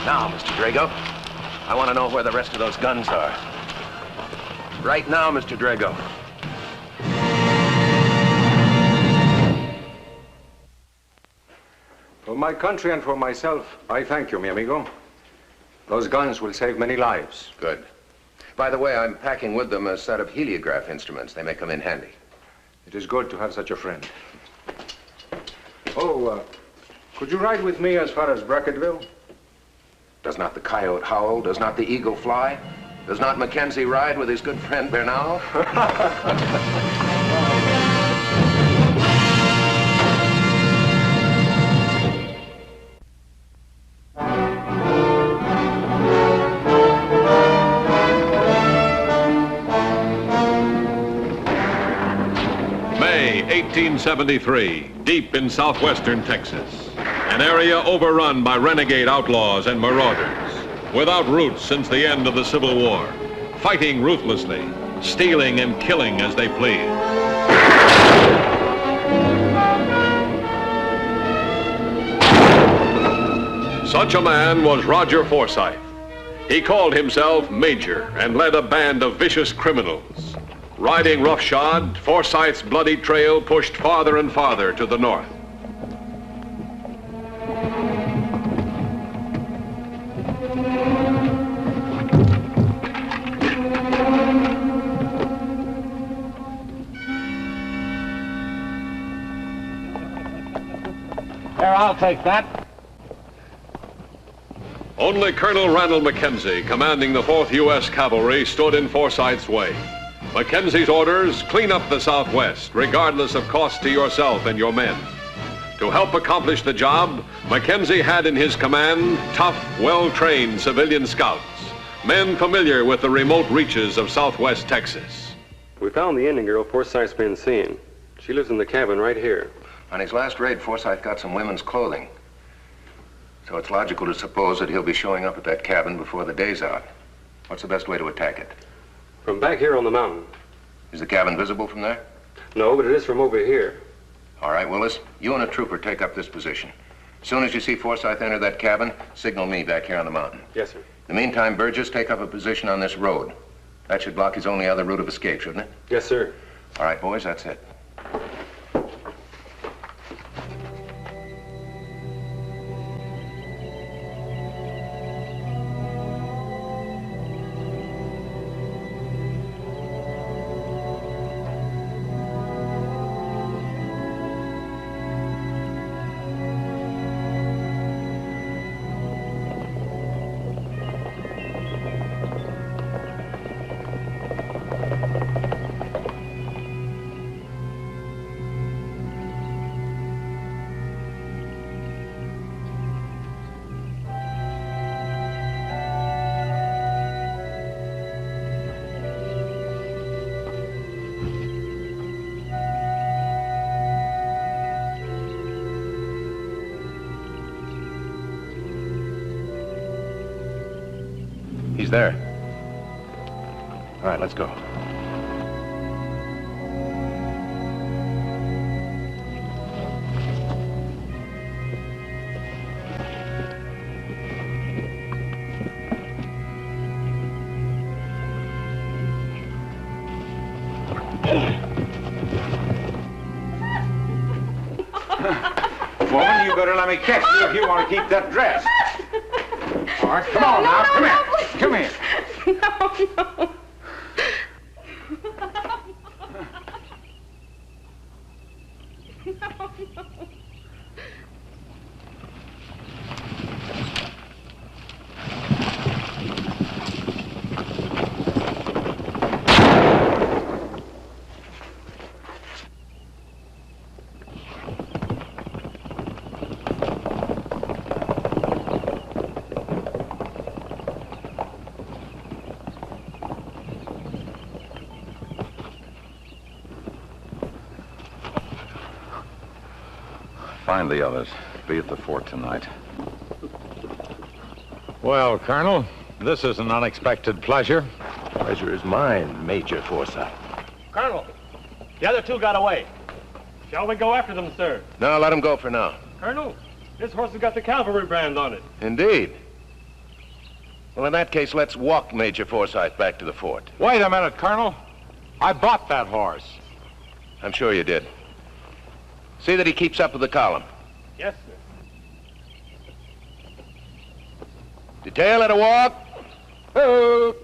Now, Mr. Drago, I want to know where the rest of those guns are. Right now, Mr. Drago. For my country and for myself, I thank you, mi amigo. Those guns will save many lives. Good. By the way, I'm packing with them a set of heliograph instruments. They may come in handy. It is good to have such a friend. Oh, could you ride with me as far as Bracketville? Does not the coyote howl? Does not the eagle fly? Does not Mackenzie ride with his good friend Bernal? May 1873, deep in southwestern Texas. An area overrun by renegade outlaws and marauders, without roots since the end of the Civil War, fighting ruthlessly, stealing and killing as they please. Such a man was Roger Forsyth. He called himself Major and led a band of vicious criminals. Riding roughshod, Forsyth's bloody trail pushed farther and farther to the north. There, I'll take that. Only Colonel Randall Mackenzie, commanding the 4th U.S. Cavalry, stood in Forsyth's way. Mackenzie's orders, clean up the Southwest, regardless of cost to yourself and your men. To help accomplish the job, Mackenzie had in his command tough, well-trained civilian scouts, men familiar with the remote reaches of Southwest Texas. We found the Indian girl Forsyth's been seeing. She lives in the cabin right here. On his last raid, Forsyth got some women's clothing. So it's logical to suppose that he'll be showing up at that cabin before the day's out. What's the best way to attack it? From back here on the mountain. Is the cabin visible from there? No, but it is from over here. All right, Willis, you and a trooper take up this position. As soon as you see Forsyth enter that cabin, signal me back here on the mountain. Yes, sir. In the meantime, Burgess, take up a position on this road. That should block his only other route of escape, shouldn't it? Yes, sir. All right, boys, that's it. He's there. All right, let's go. Woman, you better let me catch you if you want to keep that dress. All right, come on now, come here. Come here. No. Find the others. Be at the fort tonight. Well, Colonel, this is an unexpected pleasure. Pleasure is mine, Major Forsyth. Colonel, the other two got away. Shall we go after them, sir? No, let them go for now. Colonel, this horse has got the cavalry brand on it. Indeed. Well, in that case, let's walk Major Forsyth back to the fort. Wait a minute, Colonel. I bought that horse. I'm sure you did. See that he keeps up with the column. Yes, sir. Detail at a walk. Oh.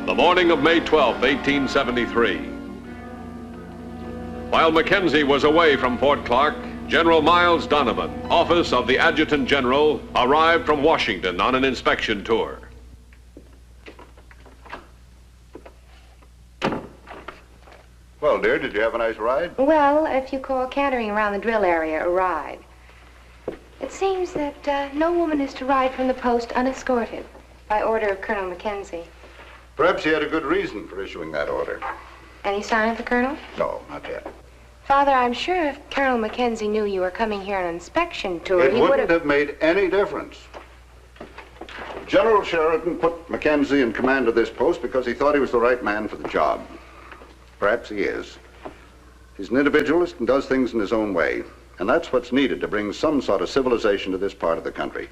The morning of May 12, 1873. While Mackenzie was away from Fort Clark, General Miles Donovan, office of the Adjutant General, arrived from Washington on an inspection tour. Well, dear, did you have a nice ride? Well, if you call cantering around the drill area a ride. It seems that no woman is to ride from the post unescorted, by order of Colonel Mackenzie. Perhaps he had a good reason for issuing that order. Any sign of the Colonel? No, not yet. Father, I'm sure if Colonel Mackenzie knew you were coming here on an inspection tour, It he would wouldn't have made any difference. General Sheridan put Mackenzie in command of this post because he thought he was the right man for the job. Perhaps he is. He's an individualist and does things in his own way. And that's what's needed to bring some sort of civilization to this part of the country.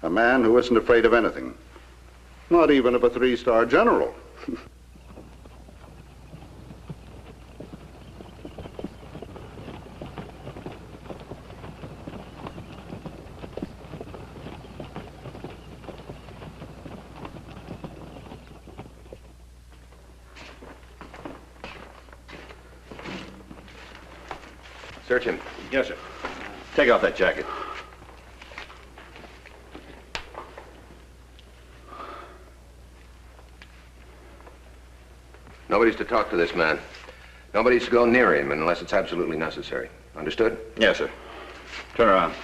A man who isn't afraid of anything. Not even of a three-star general. Search him. Yes, sir. Take off that jacket. Nobody's to talk to this man. Nobody's to go near him unless it's absolutely necessary. Understood? Yes, sir. Turn around.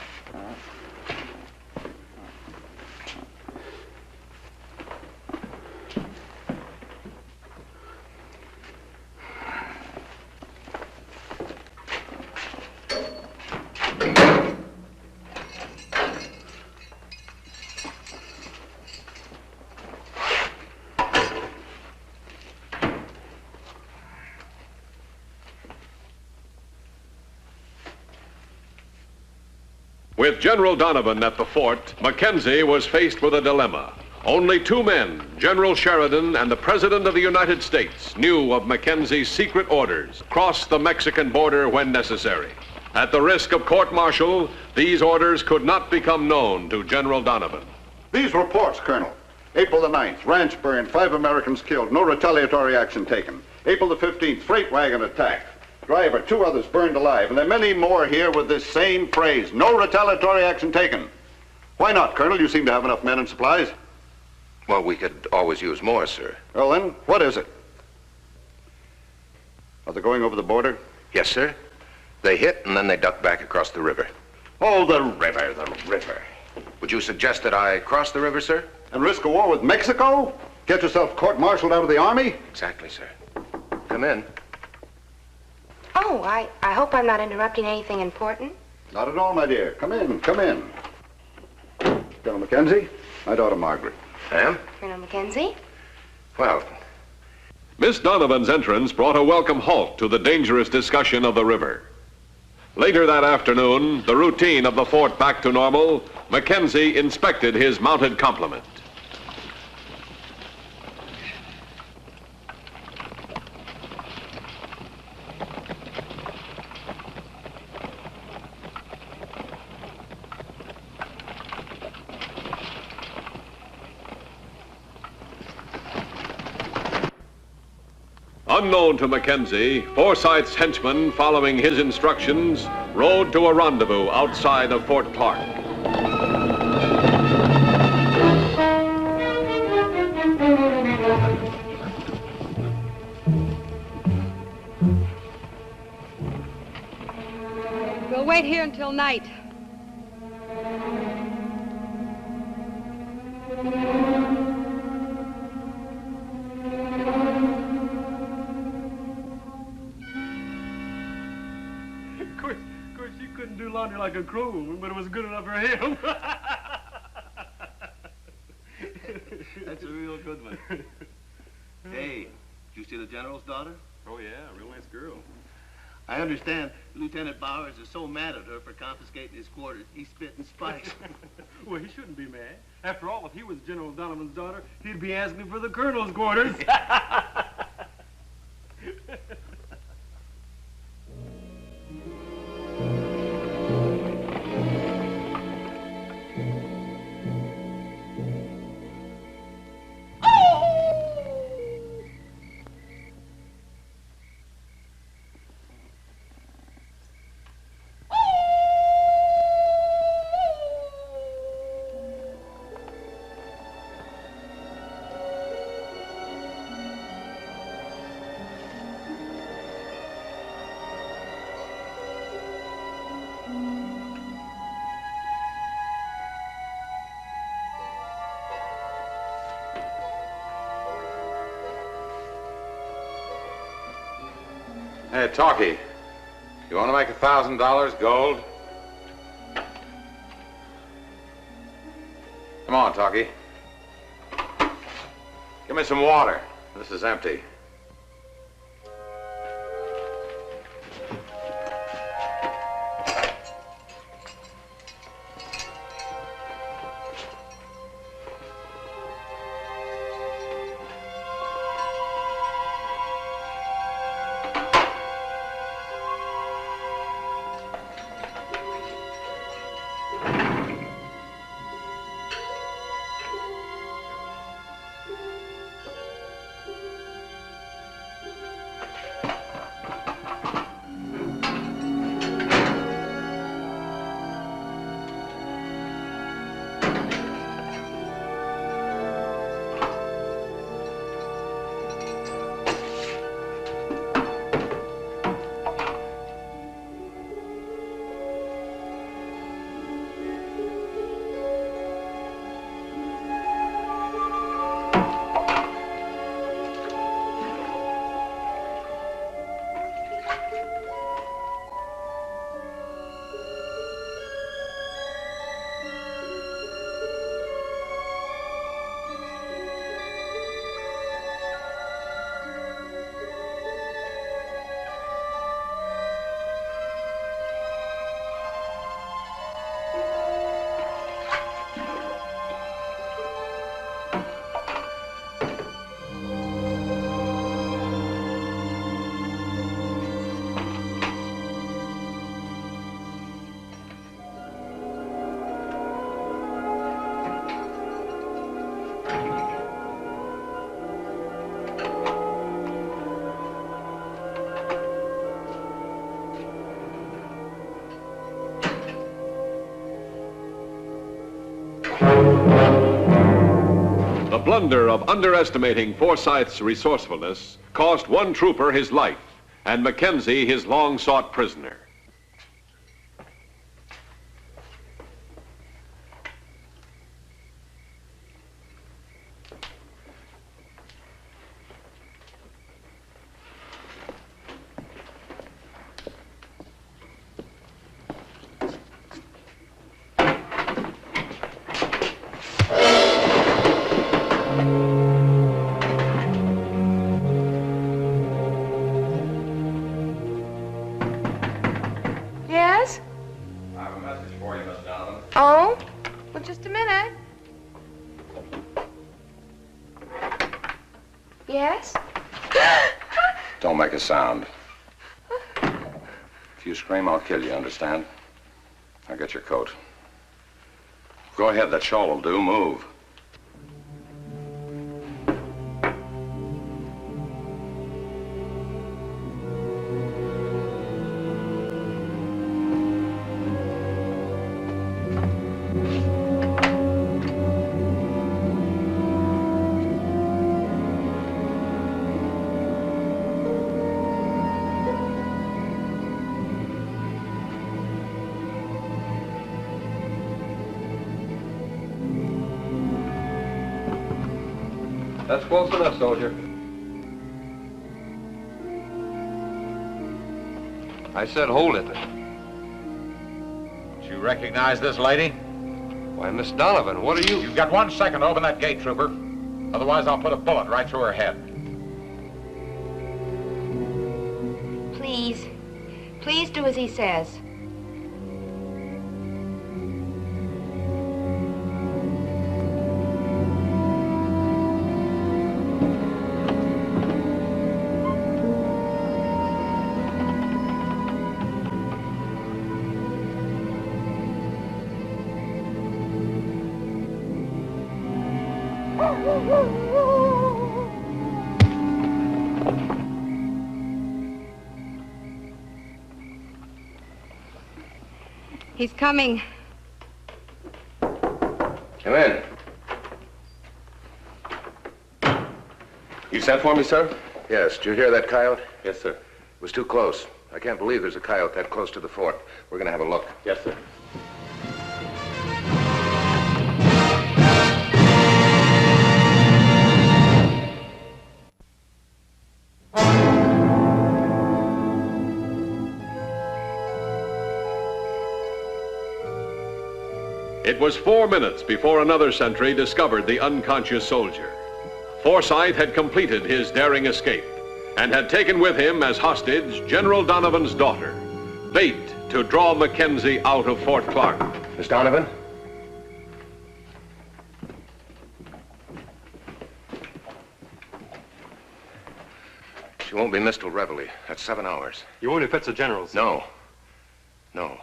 With General Donovan at the fort, Mackenzie was faced with a dilemma. Only two men, General Sheridan and the President of the United States, knew of Mackenzie's secret orders, crossed the Mexican border when necessary. At the risk of court-martial, these orders could not become known to General Donovan. These reports, Colonel. April the 9th, ranch burned, 5 Americans killed, no retaliatory action taken. April the 15th, freight wagon attacked. Driver, 2 others burned alive, and there are many more here with this same phrase, no retaliatory action taken. Why not, Colonel? You seem to have enough men and supplies. Well, we could always use more, sir. Well, then, what is it? Are they going over the border? Yes, sir. They hit, and then they ducked back across the river. Oh, the river, the river. Would you suggest that I cross the river, sir? And risk a war with Mexico? Get yourself court-martialed out of the army? Exactly, sir. Come in. Oh, I hope I'm not interrupting anything important. Not at all, my dear. Come in, come in. Colonel Mackenzie, my daughter Margaret. Ma'am? Colonel Mackenzie? Well, Miss Donovan's entrance brought a welcome halt to the dangerous discussion of the river. Later that afternoon, the routine of the fort back to normal, Mackenzie inspected his mounted complement. Unknown to Mackenzie, Forsyth's henchmen, following his instructions, rode to a rendezvous outside of Fort Clark. We'll wait here until night. Of course, you couldn't do laundry like a crow, but it was good enough for him. That's a real good one. Hey, did you see the general's daughter? Oh, yeah, a real nice girl. I understand Lieutenant Bowers is so mad at her for confiscating his quarters, he's spitting spikes. Well, he shouldn't be mad. After all, if he was General Donovan's daughter, he'd be asking for the colonel's quarters. Hey, Talkie, you want to make $1,000 gold? Come on, Talkie. Give me some water. This is empty. The blunder of underestimating Forsyth's resourcefulness cost one trooper his life and Mackenzie his long-sought prisoner. message for you, Miss Donovan. Oh? Well, just a minute. Yes? Don't make a sound. If you scream, I'll kill you, understand? Now get your coat. Go ahead, that shawl will do. Move. That's close enough, soldier. I said hold it. Do you recognize this lady? Why, Miss Donovan, what are you? You've got 1 second to open that gate, trooper. Otherwise, I'll put a bullet right through her head. Please. Please do as he says. He's coming. Come in. You sent for me, sir? Yes. Did you hear that coyote? Yes, sir. It was too close. I can't believe there's a coyote that close to the fort. We're gonna have a look. Yes, sir. It was 4 minutes before another sentry discovered the unconscious soldier. Forsyth had completed his daring escape and had taken with him as hostage General Donovan's daughter, bait to draw Mackenzie out of Fort Clark. Miss Donovan? She won't be missed till Reveille. That's 7 hours. You won't if it's the general's. No. No.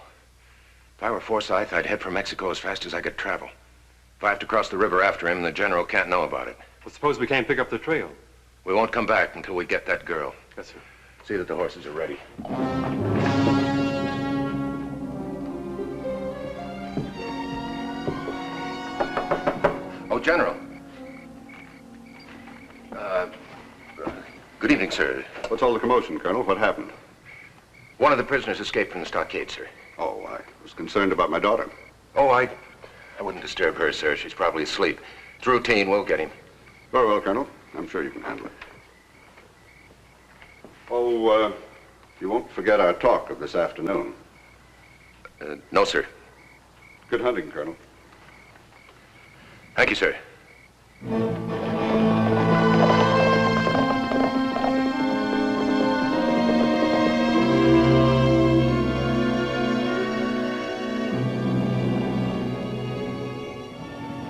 If I were Forsyth, I'd head for Mexico as fast as I could travel. If I have to cross the river after him, the general can't know about it. Well, suppose we can't pick up the trail. We won't come back until we get that girl. Yes, sir. See that the horses are ready. Oh, General. Good evening, sir. What's all the commotion, Colonel? What happened? One of the prisoners escaped from the stockade, sir. Oh, I was concerned about my daughter. Oh, I wouldn't disturb her, sir. She's probably asleep. It's routine. We'll get him. Very well, Colonel. I'm sure you can handle it. Oh, you won't forget our talk of this afternoon. No, sir. Good hunting, Colonel. Thank you, sir.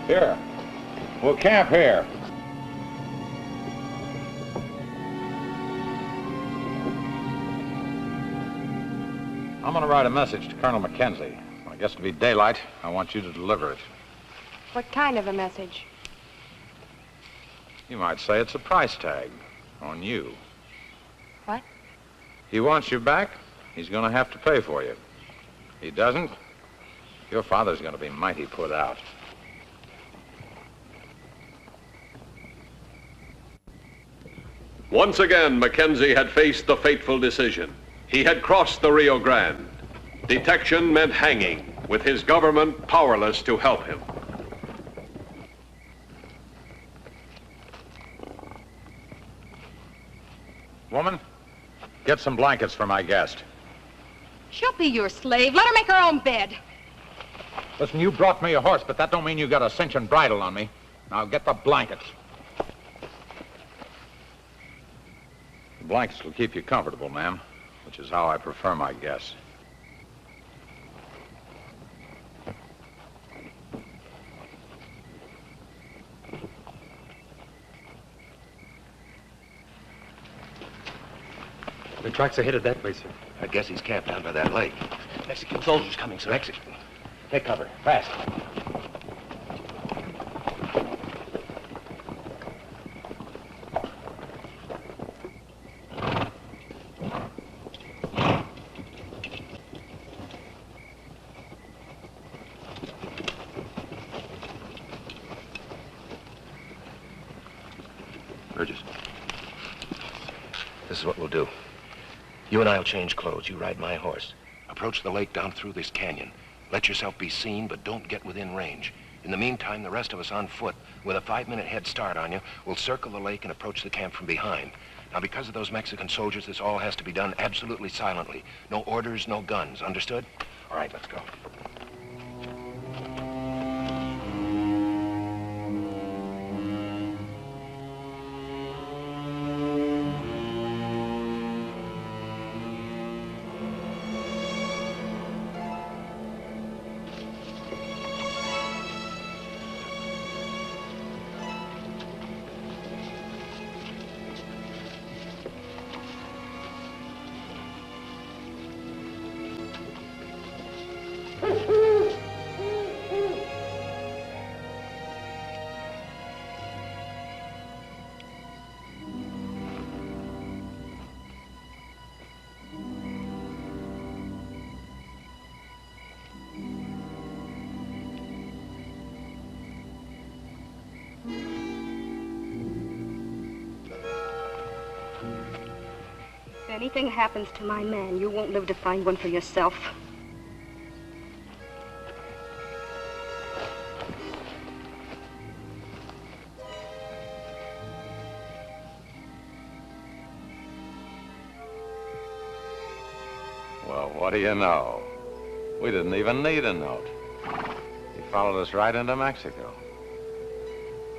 Here. We'll camp here. I'm going to write a message to Colonel Mackenzie. When it gets to be daylight, I want you to deliver it. What kind of a message? You might say it's a price tag on you. What? He wants you back, he's going to have to pay for you. He doesn't, your father's going to be mighty put out. Once again, Mackenzie had faced the fateful decision. He had crossed the Rio Grande. Detection meant hanging, with his government powerless to help him. Woman, get some blankets for my guest. She'll be your slave. Let her make her own bed. Listen, you brought me a horse, but that don't mean you got a cinching bridle on me. Now get the blankets. The blankets will keep you comfortable, ma'am, which is how I prefer my guests. The tracks are headed that way, sir. I guess he's camped down by that lake. Mexican soldiers coming, sir. Mexican. Take cover. Fast. Burgess. This is what we'll do. You and I'll change clothes. You ride my horse. Approach the lake down through this canyon. Let yourself be seen, but don't get within range. In the meantime, the rest of us on foot, with a 5-minute head start on you, will circle the lake and approach the camp from behind. Now, because of those Mexican soldiers, this all has to be done absolutely silently. No orders, no guns. Understood? All right, let's go. If anything happens to my man, you won't live to find one for yourself. Well, what do you know? We didn't even need a note. He followed us right into Mexico.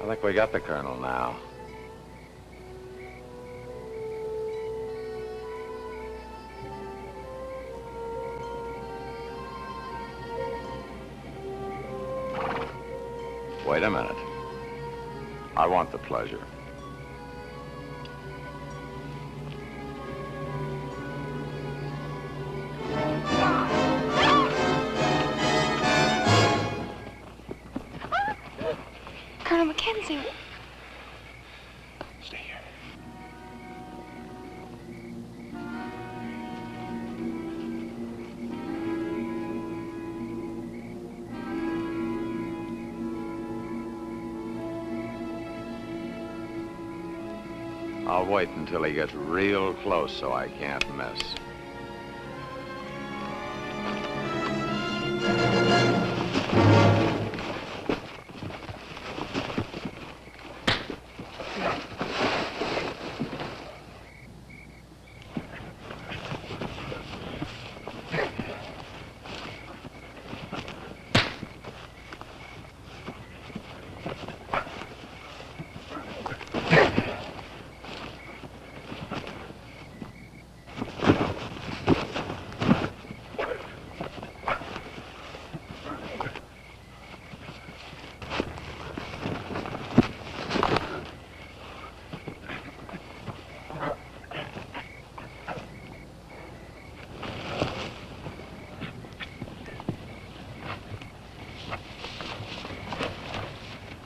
I think we got the colonel now. Wait a minute. I want the pleasure. Colonel Mackenzie. Stay here. I'll wait until he gets real close so I can't miss.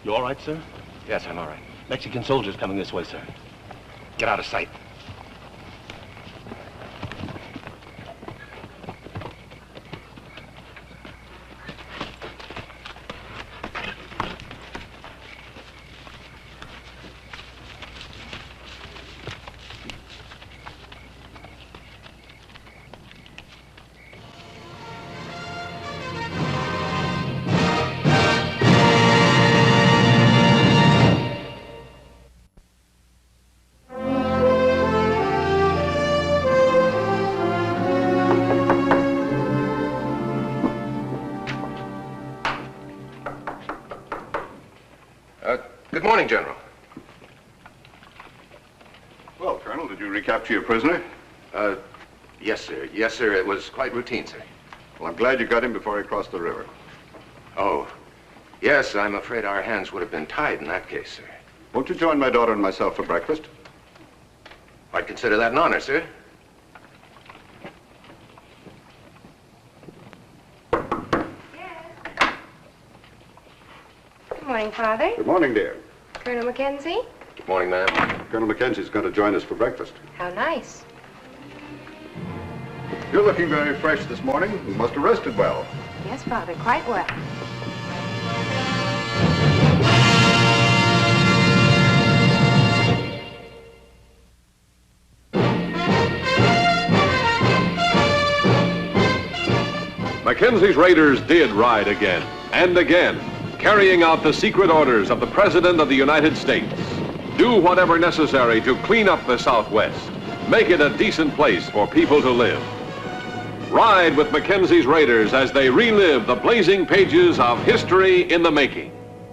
You all right, sir? Yes, I'm all right. Mexican soldiers coming this way, sir. Get out of sight. Good morning, General. Well, Colonel, did you recapture your prisoner? Yes, sir. Yes, sir. It was quite routine, sir. Well, I'm glad you got him before he crossed the river. Oh, yes, I'm afraid our hands would have been tied in that case, sir. Won't you join my daughter and myself for breakfast? I'd consider that an honor, sir. morning, Father. Good morning, dear. Colonel Mackenzie? Good morning, ma'am. Colonel Mackenzie's going to join us for breakfast. How nice. You're looking very fresh this morning. You must have rested well. Yes, Father, quite well. Mackenzie's raiders did ride again and again, carrying out the secret orders of the President of the United States. Do whatever necessary to clean up the Southwest, make it a decent place for people to live. Ride with Mackenzie's raiders as they relive the blazing pages of history in the making.